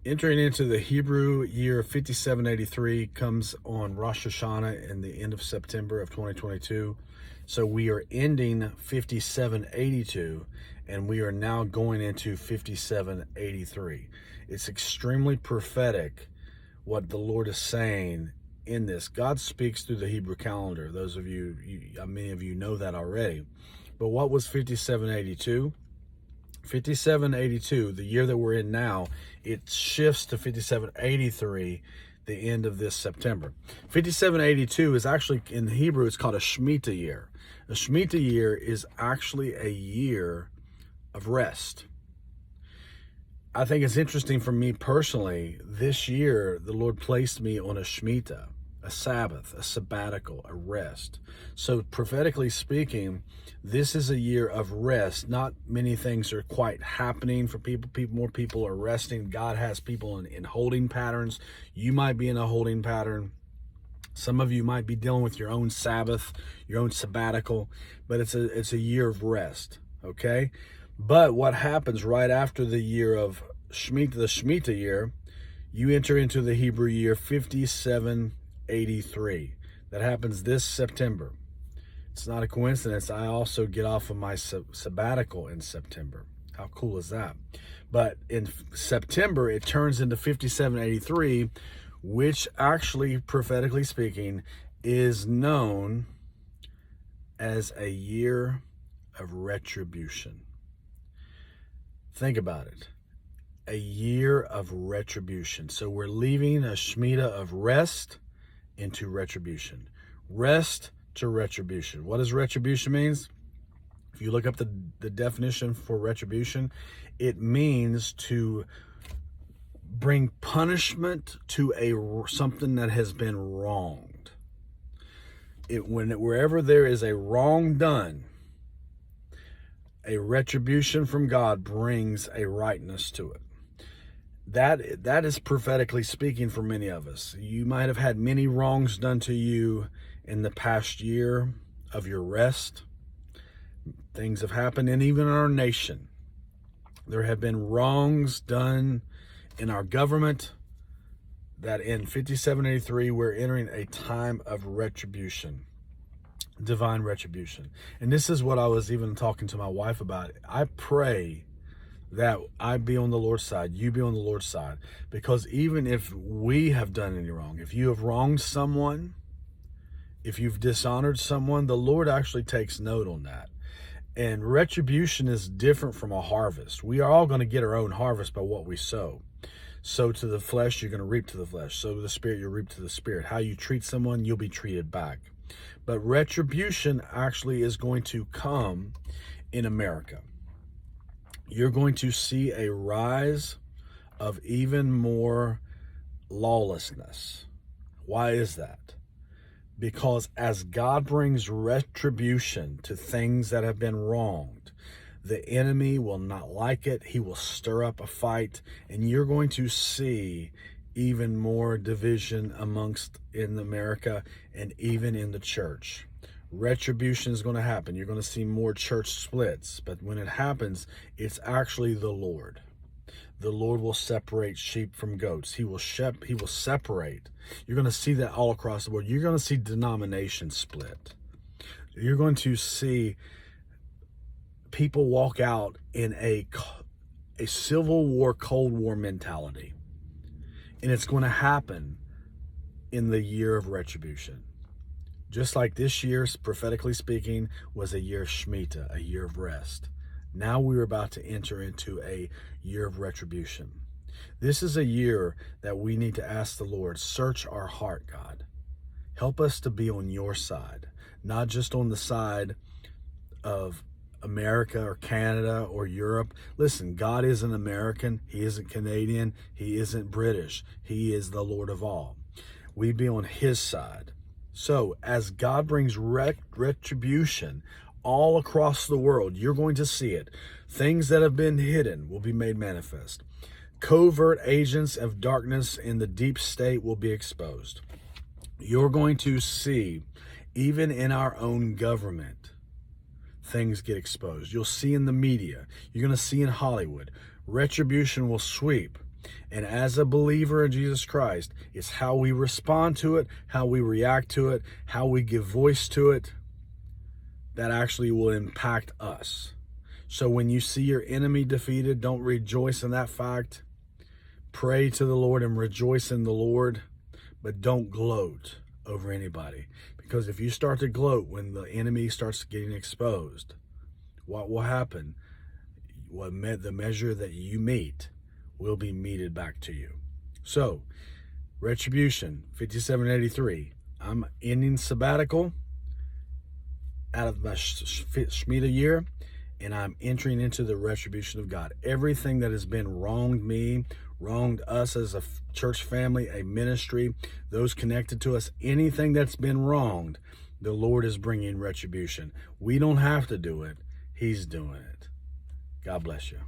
Entering into the Hebrew year 5783 comes on Rosh Hashanah in the end of September of 2022. So we are ending 5782 and we are now going into 5783. It's extremely prophetic what the Lord is saying in this. God speaks through the Hebrew calendar. Those of you, many of you know that already. But what was 5782? 5782, the year that we're in now, it shifts to 5783, the end of this September. 5782 is actually, in Hebrew, it's called a Shemitah year. A Shemitah year is actually a year of rest. I think it's interesting for me personally, this year, the Lord placed me on a Shemitah, a Sabbath, a sabbatical, a rest. So prophetically speaking, this is a year of rest. Not many things are quite happening for people. More people are resting. God has people in holding patterns. You might be in a holding pattern. Some of you might be dealing with your own Sabbath, your own sabbatical, but it's a year of rest, okay? But what happens right after the year of Shemitah, the Shemitah year, you enter into the Hebrew year 5783. That happens this September. It's not a coincidence. I also get off of my sabbatical in September. How cool is that? But in September, it turns into 5783, which actually, prophetically speaking, is known as a year of retribution. Think about it. A year of retribution. So we're leaving a Shemitah of rest into retribution. Rest to retribution. What does retribution means? If you look up the definition for retribution, it means to bring punishment to something that has been wronged. Wherever there is a wrong done, a retribution from God brings a rightness to it. That is prophetically speaking for many of us. You might have had many wrongs done to you in the past year of your rest. Things have happened, and even in our nation. There have been wrongs done in our government that in 5783, we're entering a time of retribution, divine retribution. And this is what I was even talking to my wife about. I pray that I be on the Lord's side, you be on the Lord's side, because even if we have done any wrong, if you have wronged someone, if you've dishonored someone, the Lord actually takes note on that. And retribution is different from a harvest. We are all going to get our own harvest by what we sow. Sow to the flesh, you're going to reap to the flesh. Sow to the spirit, you'll reap to the spirit. How you treat someone, you'll be treated back. But retribution actually is going to come in America. You're going to see a rise of even more lawlessness. Why is that? Because as God brings retribution to things that have been wronged, the enemy will not like it. He will stir up a fight, and you're going to see even more division in America and even in the church. Retribution is going to happen. You're going to see more church splits, but when it happens, it's actually the Lord. The Lord will separate sheep from goats. He will separate. You're going to see that all across the world. You're going to see denominations split. You're going to see people walk out in a Civil War, Cold War mentality. And it's going to happen in the year of retribution. Just like this year, prophetically speaking, was a year of Shemitah, a year of rest. Now we're about to enter into a year of retribution. This is a year that we need to ask the Lord, search our heart, God. Help us to be on your side, not just on the side of America or Canada or Europe. Listen, God isn't American. He isn't Canadian. He isn't British. He is the Lord of all. We be on his side. So as God brings retribution all across the world, you're going to see it. Things that have been hidden will be made manifest. Covert agents of darkness in the deep state will be exposed. You're going to see, even in our own government, things get exposed. You'll see in the media. You're going to see in Hollywood. Retribution will sweep. And as a believer in Jesus Christ, it's how we respond to it, how we react to it, how we give voice to it, that actually will impact us. So when you see your enemy defeated, don't rejoice in that fact. Pray to the Lord and rejoice in the Lord, but don't gloat over anybody. Because if you start to gloat when the enemy starts getting exposed, what will happen? The measure that you meet will be meted back to you. So, Retribution 5783. I'm ending sabbatical out of my Shemitah year, and I'm entering into the retribution of God. Everything that has been wronged me, wronged us as a church family, a ministry, those connected to us, anything that's been wronged, the Lord is bringing retribution. We don't have to do it. He's doing it. God bless you.